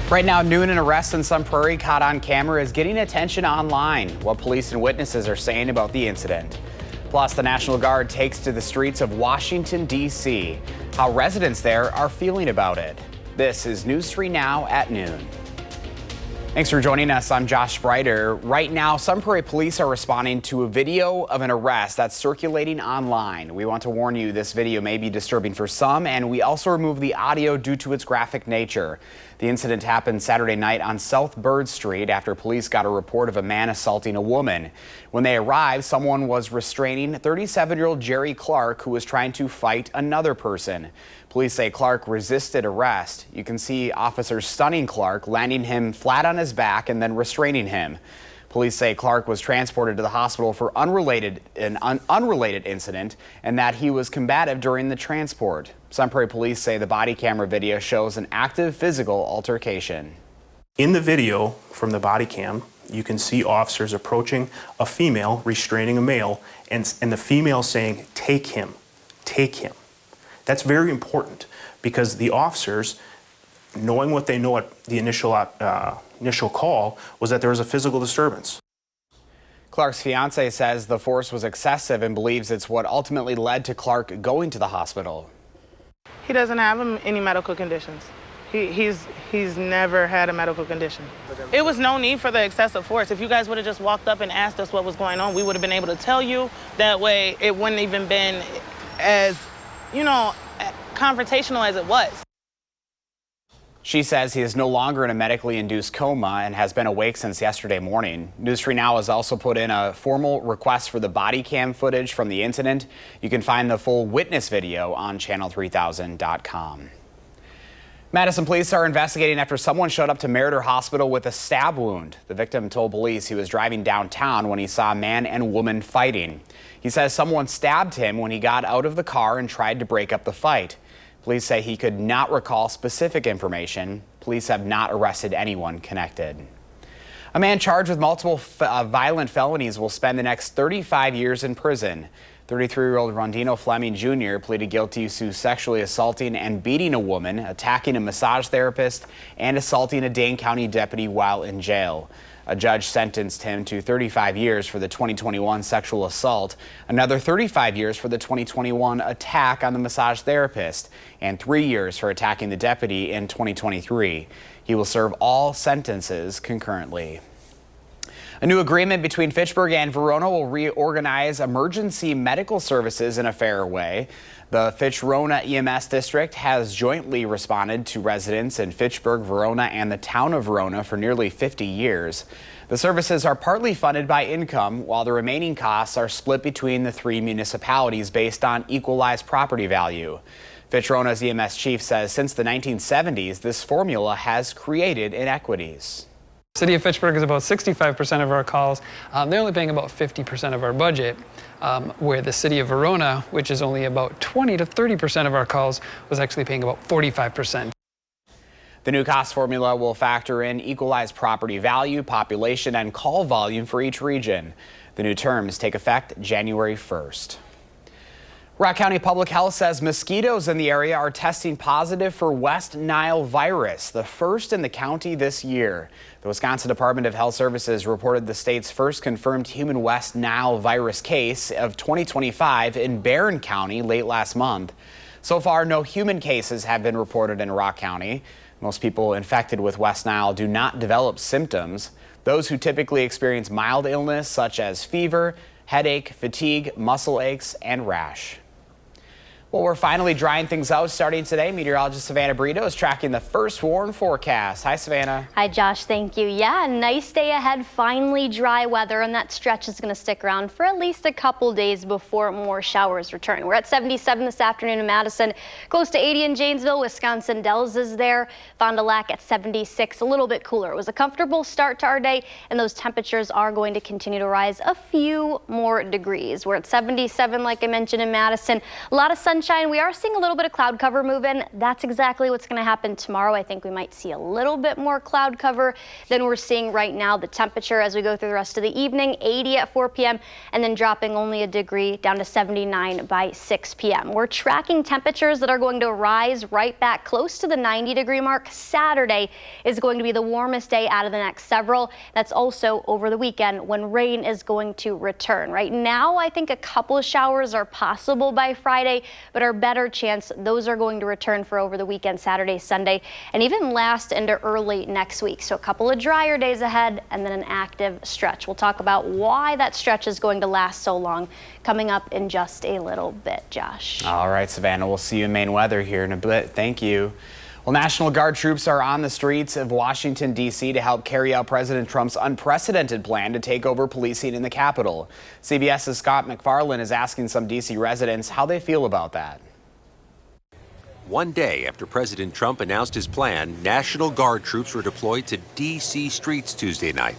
Right now, noon, an arrest in Sun Prairie caught on camera is getting attention online. What police and witnesses are saying about the incident. Plus, the National Guard takes to the streets of Washington, D.C. How residents there are feeling about it. This is News 3 Now at noon. Thanks for joining us. I'm Josh Sprider. Right now, Sun Prairie police are responding to a video of an arrest that's circulating online. We want to warn you this video may be disturbing for some, and we also remove the audio due to its graphic nature. The incident happened Saturday night on South Bird Street after police got a report of a man assaulting a woman. When they arrived, someone was restraining 37-year-old Jerry Clark, who was trying to fight another person. Police say Clark resisted arrest. You can see officers stunning Clark, landing him flat on his back and then restraining him. Police say Clark was transported to the hospital for an unrelated incident and that he was combative during the transport. Sun Prairie police say the body camera video shows an active physical altercation. In the video from the body cam, you can see officers approaching a female, restraining a male, and the female saying, "Take him, take him." That's very important because the officers, knowing what they know at the initial call, was that there was a physical disturbance. Clark's fiance says the force was excessive and believes it's what ultimately led to Clark going to the hospital. He doesn't have any medical conditions. He's never had a medical condition. It was no need for the excessive force. If you guys would have just walked up and asked us what was going on, we would have been able to tell you. That way it wouldn't even been as, confrontational as it was. She says he is no longer in a medically induced coma and has been awake since yesterday morning. News 3 Now has also put in a formal request for the body cam footage from the incident. You can find the full witness video on channel3000.com. Madison police are investigating after someone showed up to Meriter Hospital with a stab wound. The victim told police he was driving downtown when he saw a man and woman fighting. He says someone stabbed him when he got out of the car and tried to break up the fight. Police say he could not recall specific information. Police have not arrested anyone connected. A man charged with multiple violent felonies will spend the next 35 years in prison. 33-year-old Rondino Fleming Jr. pleaded guilty to sexually assaulting and beating a woman, attacking a massage therapist, and assaulting a Dane County deputy while in jail. A judge sentenced him to 35 years for the 2021 sexual assault, another 35 years for the 2021 attack on the massage therapist, and 3 years for attacking the deputy in 2023. He will serve all sentences concurrently. A new agreement between Fitchburg and Verona will reorganize emergency medical services in a fairer way. The Fitch-Verona EMS district has jointly responded to residents in Fitchburg, Verona, and the town of Verona for nearly 50 years. The services are partly funded by income, while the remaining costs are split between the three municipalities based on equalized property value. Fitch-Verona's EMS chief says since the 1970s, this formula has created inequities. City of Fitchburg is about 65% of our calls. They're only paying about 50% of our budget, where the city of Verona, which is only about 20 to 30% of our calls, was actually paying about 45%. The new cost formula will factor in equalized property value, population, and call volume for each region. The new terms take effect January 1st. Rock County Public Health says mosquitoes in the area are testing positive for West Nile virus, the first in the county this year. The Wisconsin Department of Health Services reported the state's first confirmed human West Nile virus case of 2025 in Barron County late last month. So far, no human cases have been reported in Rock County. Most people infected with West Nile do not develop symptoms. Those who typically experience mild illness such as fever, headache, fatigue, muscle aches, and rash. Well, we're finally drying things out starting today. Meteorologist Savannah Brito is tracking the first warm forecast. Hi, Savannah. Hi, Josh. Thank you. Yeah, nice day ahead. Finally dry weather, and that stretch is going to stick around for at least a couple days before more showers return. We're at 77 this afternoon in Madison, close to 80 in Janesville. Wisconsin Dells is there. Fond du Lac at 76, a little bit cooler. It was a comfortable start to our day, and those temperatures are going to continue to rise a few more degrees. We're at 77, like I mentioned, in Madison. A lot of sun sunshine. We are seeing a little bit of cloud cover move in. That's exactly what's going to happen tomorrow. I think we might see a little bit more cloud cover than we're seeing right now. The temperature as we go through the rest of the evening, 80 at 4 p.m. and then dropping only a degree down to 79 by 6 p.m. We're tracking temperatures that are going to rise right back close to the 90-degree mark. Saturday is going to be the warmest day out of the next several. That's also over the weekend when rain is going to return. Right now, I think a couple of showers are possible by Friday, but our better chance those are going to return for over the weekend, Saturday, Sunday, and even last into early next week. So a couple of drier days ahead and then an active stretch. We'll talk about why that stretch is going to last so long coming up in just a little bit, Josh. All right, Savannah, we'll see you in Maine weather here in a bit. Thank you. Well, National Guard troops are on the streets of Washington, D.C. to help carry out President Trump's unprecedented plan to take over policing in the Capitol. CBS's Scott McFarland is asking some D.C. residents how they feel about that. One day after President Trump announced his plan, National Guard troops were deployed to D.C. streets Tuesday night,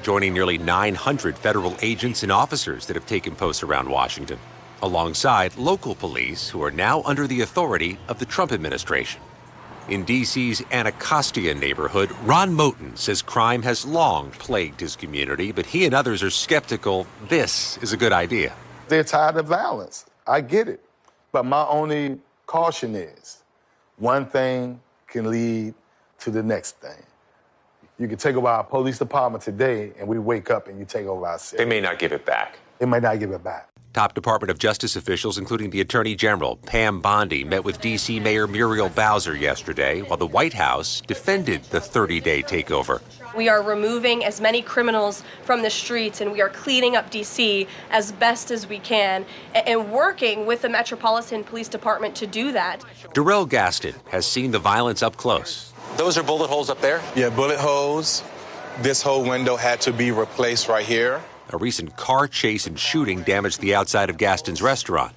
joining nearly 900 federal agents and officers that have taken posts around Washington, alongside local police who are now under the authority of the Trump administration. In D.C.'s Anacostia neighborhood, Ron Moten says crime has long plagued his community, but he and others are skeptical this is a good idea. They're tired of violence. I get it. But my only caution is one thing can lead to the next thing. You can take over our police department today, and we wake up and you take over our city. They may not give it back. They may not give it back. Top Department of Justice officials, including the Attorney General, Pam Bondi, met with D.C. Mayor Muriel Bowser yesterday, while the White House defended the 30-day takeover. We are removing as many criminals from the streets, and we are cleaning up D.C. as best as we can, and working with the Metropolitan Police Department to do that. Darrell Gaston has seen the violence up close. Those are bullet holes up there? Yeah, bullet holes. This whole window had to be replaced right here. A recent car chase and shooting damaged the outside of Gaston's restaurant.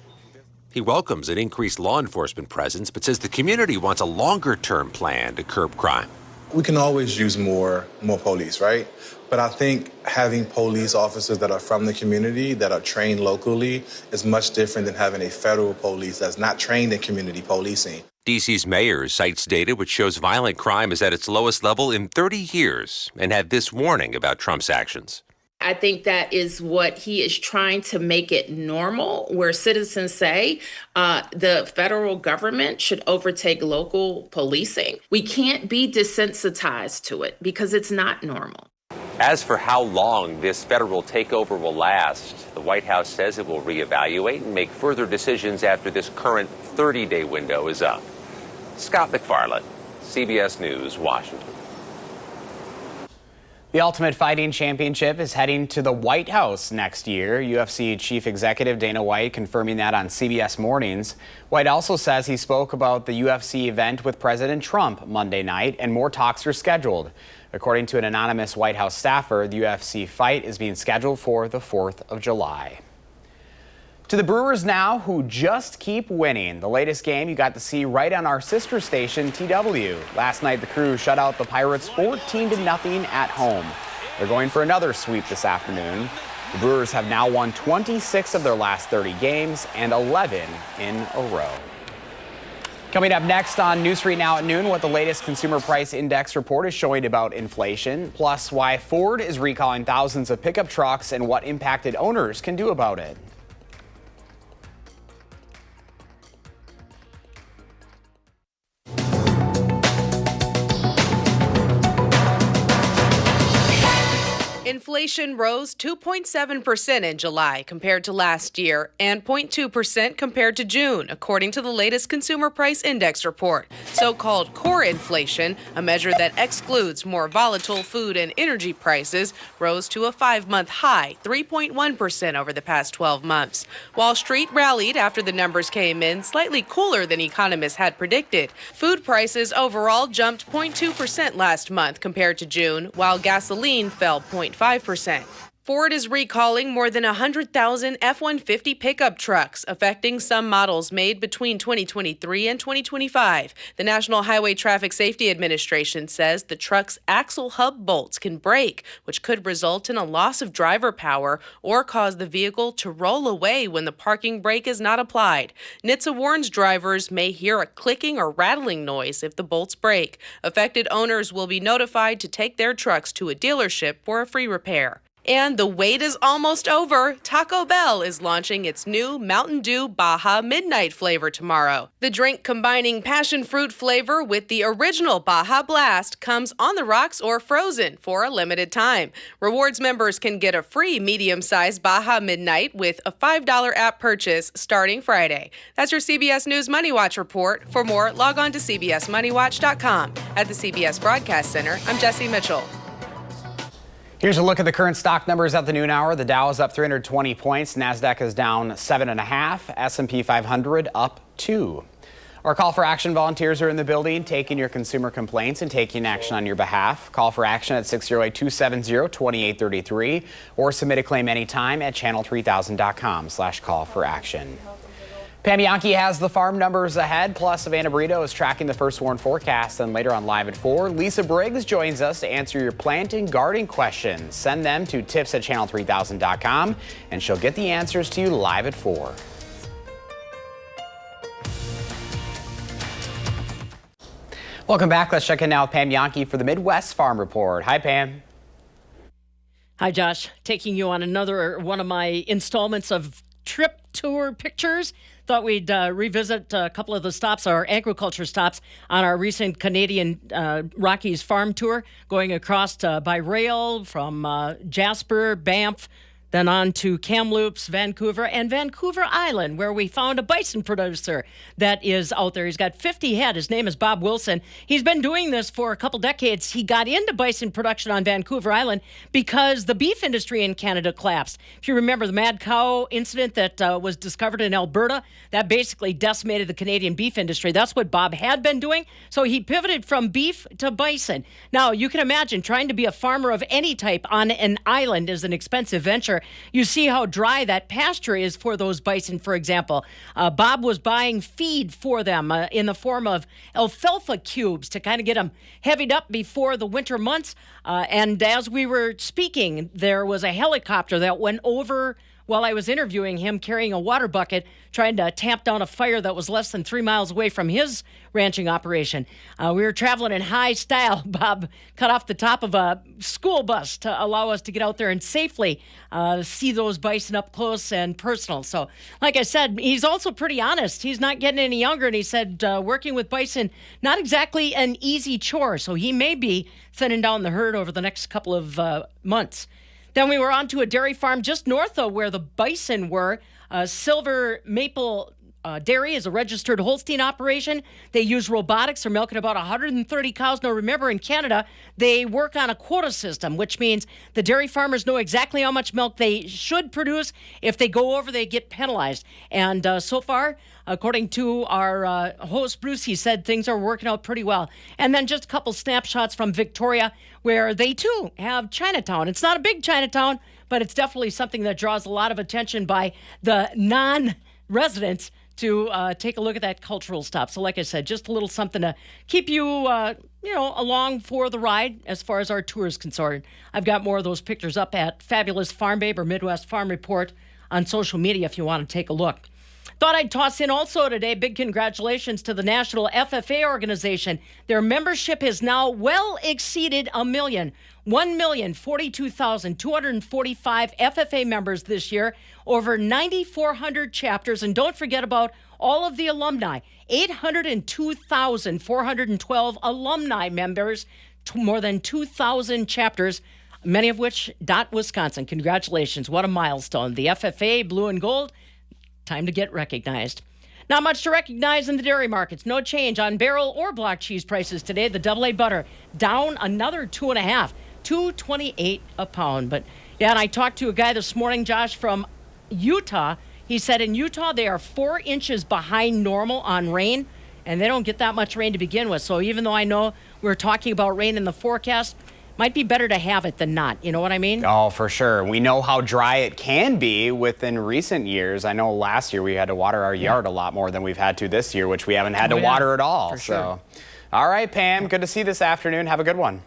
He welcomes an increased law enforcement presence, but says the community wants a longer-term plan to curb crime. We can always use more police, right? But I think having police officers that are from the community, that are trained locally, is much different than having a federal police that's not trained in community policing. D.C.'s mayor cites data which shows violent crime is at its lowest level in 30 years and had this warning about Trump's actions. I think that is what he is trying to make it normal, where citizens say the federal government should overtake local policing. We can't be desensitized to it because it's not normal. As for how long this federal takeover will last, the White House says it will reevaluate and make further decisions after this current 30-day window is up. Scott McFarland, CBS News, Washington. The Ultimate Fighting Championship is heading to the White House next year. UFC Chief Executive Dana White confirming that on CBS Mornings. White also says he spoke about the UFC event with President Trump Monday night, and more talks are scheduled. According to an anonymous White House staffer, the UFC fight is being scheduled for the 4th of July. To the Brewers now, who just keep winning. The latest game you got to see right on our sister station, TW. Last night, the Crew shut out the Pirates 14-0 at home. They're going for another sweep this afternoon. The Brewers have now won 26 of their last 30 games and 11 in a row. Coming up next on News 3 Now at noon, what the latest Consumer Price Index report is showing about inflation, plus why Ford is recalling thousands of pickup trucks and what impacted owners can do about it. Inflation rose 2.7% in July compared to last year and 0.2% compared to June, according to the latest Consumer Price Index report. So-called core inflation, a measure that excludes more volatile food and energy prices, rose to a 5-month high, 3.1% over the past 12 months. Wall Street rallied after the numbers came in slightly cooler than economists had predicted. Food prices overall jumped 0.2% last month compared to June, while gasoline fell 0.5%. Ford is recalling more than 100,000 F-150 pickup trucks, affecting some models made between 2023 and 2025. The National Highway Traffic Safety Administration says the truck's axle hub bolts can break, which could result in a loss of driver power or cause the vehicle to roll away when the parking brake is not applied. NHTSA warns drivers may hear a clicking or rattling noise if the bolts break. Affected owners will be notified to take their trucks to a dealership for a free repair. And the wait is almost over. Taco Bell is launching its new Mountain Dew Baja Midnight flavor tomorrow. The drink combining passion fruit flavor with the original Baja Blast comes on the rocks or frozen for a limited time. Rewards members can get a free medium-sized Baja Midnight with a $5 app purchase starting Friday. That's your CBS News Money Watch report. For more, log on to cbsmoneywatch.com. At the CBS Broadcast Center, I'm Jesse Mitchell. Here's a look at the current stock numbers at the noon hour. The Dow is up 320 points. NASDAQ is down 7.5. S&P 500 up 2. Our call for action volunteers are in the building, taking your consumer complaints and taking action on your behalf. Call for action at 608-270-2833 or submit a claim anytime at channel3000.com/call for action. Pam Yankee has the farm numbers ahead, plus Savannah Brito is tracking the first warn forecast. And later on Live at 4, Lisa Briggs joins us to answer your plant and garden questions. Send them to tips@channel3000.com and she'll get the answers to you live at 4. Welcome back. Let's check in now with Pam Yankee for the Midwest Farm Report. Hi, Pam. Hi, Josh. Taking you on another one of my installments of trip tour pictures. Thought we'd revisit a couple of the stops, our agriculture stops, on our recent Canadian Rockies farm tour, going across by rail from Jasper, Banff, then on to Kamloops, Vancouver, and Vancouver Island, where we found a bison producer that is out there. He's got 50 head. His name is Bob Wilson. He's been doing this for a couple decades. He got into bison production on Vancouver Island because the beef industry in Canada collapsed. If you remember the mad cow incident that was discovered in Alberta, that basically decimated the Canadian beef industry. That's what Bob had been doing. So he pivoted from beef to bison. Now, you can imagine trying to be a farmer of any type on an island is an expensive venture. You see how dry that pasture is for those bison, for example. Bob was buying feed for them in the form of alfalfa cubes to kind of get them heavied up before the winter months. And as we were speaking, there was a helicopter that went over while I was interviewing him, carrying a water bucket, trying to tamp down a fire that was less than 3 miles away from his ranching operation. We were traveling in high style. Bob cut off the top of a school bus to allow us to get out there and safely see those bison up close and personal. So, like I said, he's also pretty honest. He's not getting any younger, and he said working with bison, not exactly an easy chore. So he may be thinning down the herd over the next couple of months. Then we were on to a dairy farm just north of where the bison were. Silver Maple Dairy is a registered Holstein operation. They use robotics. They're milking about 130 cows. Now, remember, in Canada, they work on a quota system, which means the dairy farmers know exactly how much milk they should produce. If they go over, they get penalized. And so far, according to our host, Bruce, he said things are working out pretty well. And then just a couple snapshots from Victoria, where they, too, have Chinatown. It's not a big Chinatown, but it's definitely something that draws a lot of attention by the non-residents to take a look at that cultural stop. So like I said, just a little something to keep you, along for the ride as far as our tour is concerned. I've got more of those pictures up at Fabulous Farm Babe or Midwest Farm Report on social media if you want to take a look. Thought I'd toss in also today, big congratulations to the National FFA organization. Their membership has now well exceeded 1 million. 1,042,245 FFA members this year, over 9,400 chapters. And don't forget about all of the alumni, 802,412 alumni members, more than 2,000 chapters, many of which dot Wisconsin. Congratulations. What a milestone. The FFA, blue and gold, time to get recognized. Not much to recognize in the dairy markets. No change on barrel or block cheese prices today. The AA butter down another 2.5, $2.28 a pound. But yeah, and I talked to a guy this morning, Josh, from Utah. He said in Utah they are 4 inches behind normal on rain, and they don't get that much rain to begin with. So even though I know we're talking about rain in the forecast, might be better to have it than not. You know what I mean? Oh, for sure. We know how dry it can be within recent years. I know last year we had to water our yard a lot more than we've had to this year, which we haven't had to water at all. For sure. All right, Pam, good to see you this afternoon. Have a good one.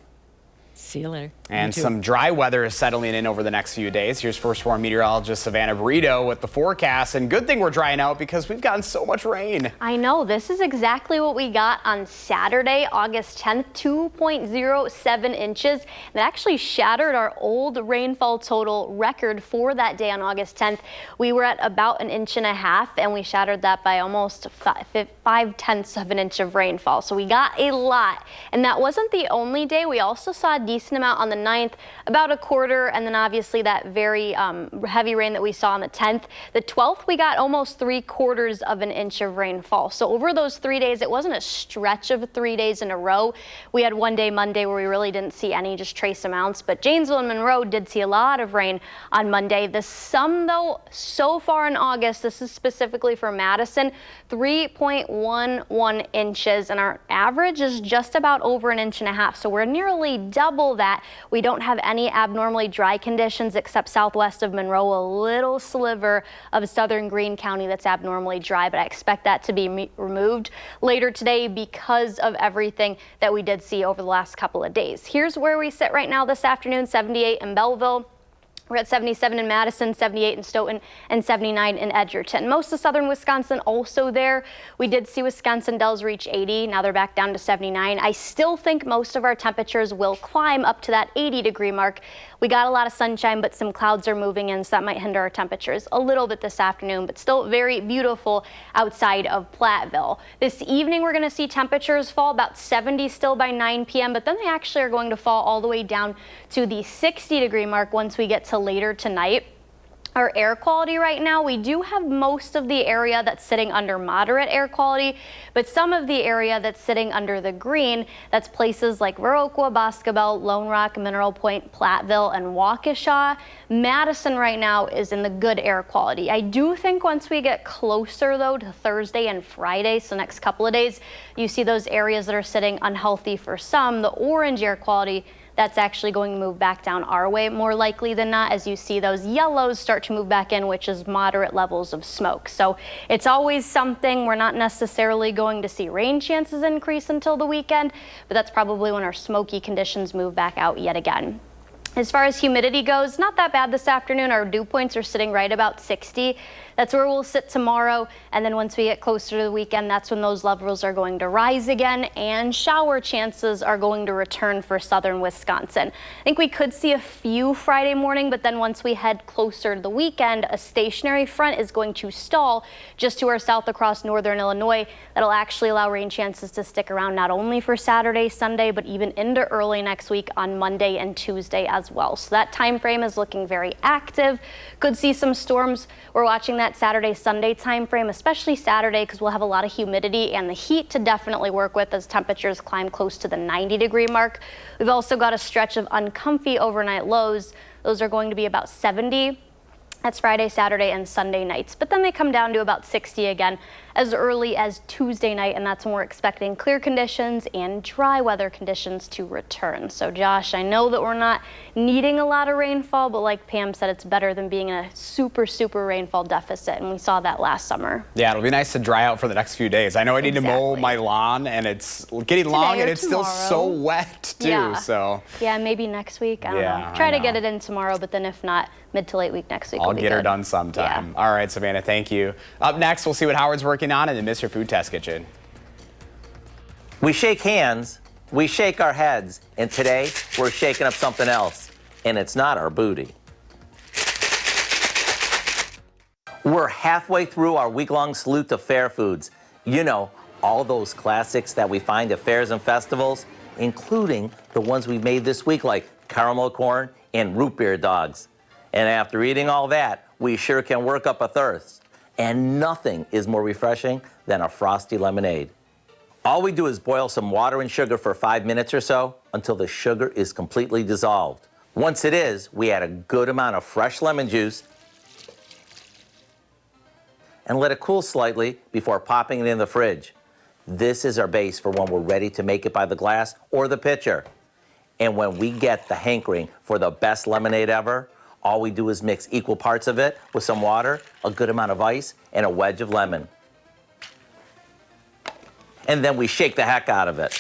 See you later. And some dry weather is settling in over the next few days. Here's First Warn meteorologist Savannah Burrito with the forecast. And good thing we're drying out because we've gotten so much rain. I know. This is exactly what we got on Saturday, August 10th, 2.07 inches. That actually shattered our old rainfall total record for that day on August 10th. We were at about 1.5 inches, and we shattered that by almost 5/10 of an inch of rainfall. So we got a lot. And that wasn't the only day. We also saw a decent amount on the 9th, about 1/4, and then obviously that very heavy rain that we saw on the 10th. The 12th, we got almost 3/4 of an inch of rainfall. So over those 3 days, it wasn't a stretch of 3 days in a row. We had one day, Monday, where we really didn't see any, just trace amounts. But Janesville and Monroe did see a lot of rain on Monday. The sum, though, so far in August, this is specifically for Madison, 3.11 inches, and our average is just about over 1.5 inches. So we're nearly double that. We don't have any abnormally dry conditions except southwest of Monroe, a little sliver of southern Greene County that's abnormally dry, but I expect that to be removed later today because of everything that we did see over the last couple of days. Here's where we sit right now this afternoon: 78 in Belleville. We're at 77 in Madison, 78 in Stoughton, and 79 in Edgerton. Most of southern Wisconsin also there. We did see Wisconsin Dells reach 80. Now they're back down to 79. I still think most of our temperatures will climb up to that 80-degree mark. We got a lot of sunshine, but some clouds are moving in, so that might hinder our temperatures a little bit this afternoon, but still very beautiful outside of Platteville. This evening, we're going to see temperatures fall about 70 still by 9 p.m., but then they actually are going to fall all the way down to the 60-degree mark once we get to later tonight. Our air quality right now, we do have most of the area that's sitting under moderate air quality, but some of the area that's sitting under the green, that's places like Viroqua, Boscobel, Lone Rock, Mineral Point, Platteville, and Waukesha. Madison right now is in the good air quality. I do think once we get closer, though, to Thursday and Friday, so next couple of days, you see those areas that are sitting unhealthy for some, the orange air quality, that's actually going to move back down our way more likely than not, as you see those yellows start to move back in, which is moderate levels of smoke. So it's always something. We're not necessarily going to see rain chances increase until the weekend, but that's probably when our smoky conditions move back out yet again. As far as humidity goes, not that bad this afternoon. Our dew points are sitting right about 60. That's where we'll sit tomorrow. And then once we get closer to the weekend, that's when those levels are going to rise again and shower chances are going to return for southern Wisconsin. I think we could see a few Friday morning, but then once we head closer to the weekend, a stationary front is going to stall just to our south across northern Illinois. That'll actually allow rain chances to stick around not only for Saturday, Sunday, but even into early next week on Monday and Tuesday as well. So that time frame is looking very active. Could see some storms. We're watching that Saturday, Sunday time frame, especially Saturday, because we'll have a lot of humidity and the heat to definitely work with as temperatures climb close to the 90-degree mark. We've also got a stretch of uncomfy overnight lows. Those are going to be about 70. That's Friday, Saturday, and Sunday nights. But then they come down to about 60 again as early as Tuesday night, and that's when we're expecting clear conditions and dry weather conditions to return. So, Josh, I know that we're not needing a lot of rainfall, but like Pam said, it's better than being in a super rainfall deficit, and we saw that last summer. Yeah, it'll be nice to dry out for the next few days. I know I need to mow my lawn, and it's getting long, and it's still so wet, too. Yeah. So yeah, maybe next week. I don't know. Try to get it in tomorrow, but then if not, mid to late week next week. I'll get her done sometime. Yeah. All right, Savannah, thank you. Up next, we'll see what Howard's working on in the Mr. Food Test Kitchen. We shake hands, we shake our heads, and today we're shaking up something else, and it's not our booty. We're halfway through our week-long salute to fair foods. You know, all those classics that we find at fairs and festivals, including the ones we made this week like caramel corn and root beer dogs. And after eating all that, we sure can work up a thirst. And nothing is more refreshing than a frosty lemonade. All we do is boil some water and sugar for 5 minutes or so until the sugar is completely dissolved. Once it is, we add a good amount of fresh lemon juice and let it cool slightly before popping it in the fridge. This is our base for when we're ready to make it by the glass or the pitcher. And when we get the hankering for the best lemonade ever, all we do is mix equal parts of it with some water, a good amount of ice, and a wedge of lemon. And then we shake the heck out of it.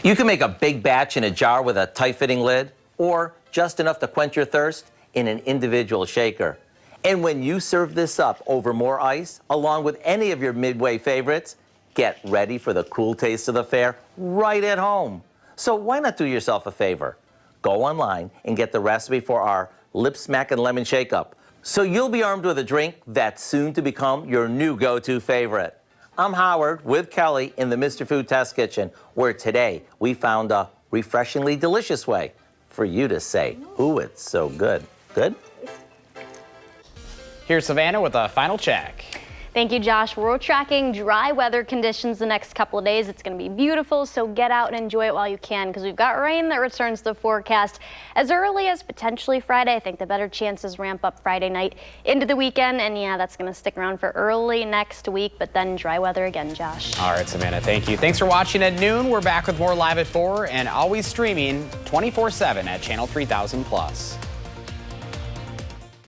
You can make a big batch in a jar with a tight-fitting lid, or just enough to quench your thirst in an individual shaker. And when you serve this up over more ice, along with any of your Midway favorites, get ready for the cool taste of the fair right at home. So why not do yourself a favor? Go online and get the recipe for our Lip Smackin' Lemon Shake-Up, so you'll be armed with a drink that's soon to become your new go-to favorite. I'm Howard with Kelly in the Mr. Food Test Kitchen, where today we found a refreshingly delicious way for you to say, ooh, it's so good. Good? Here's Savannah with a final check. Thank you, Josh. We're tracking dry weather conditions the next couple of days. It's going to be beautiful, so get out and enjoy it while you can, because we've got rain that returns to the forecast as early as potentially Friday. I think the better chances ramp up Friday night into the weekend, and yeah, that's going to stick around for early next week, but then dry weather again, Josh. All right, Savannah, thank you. Thanks for watching at noon. We're back with more Live at 4 and always streaming 24/7 at Channel 3000+.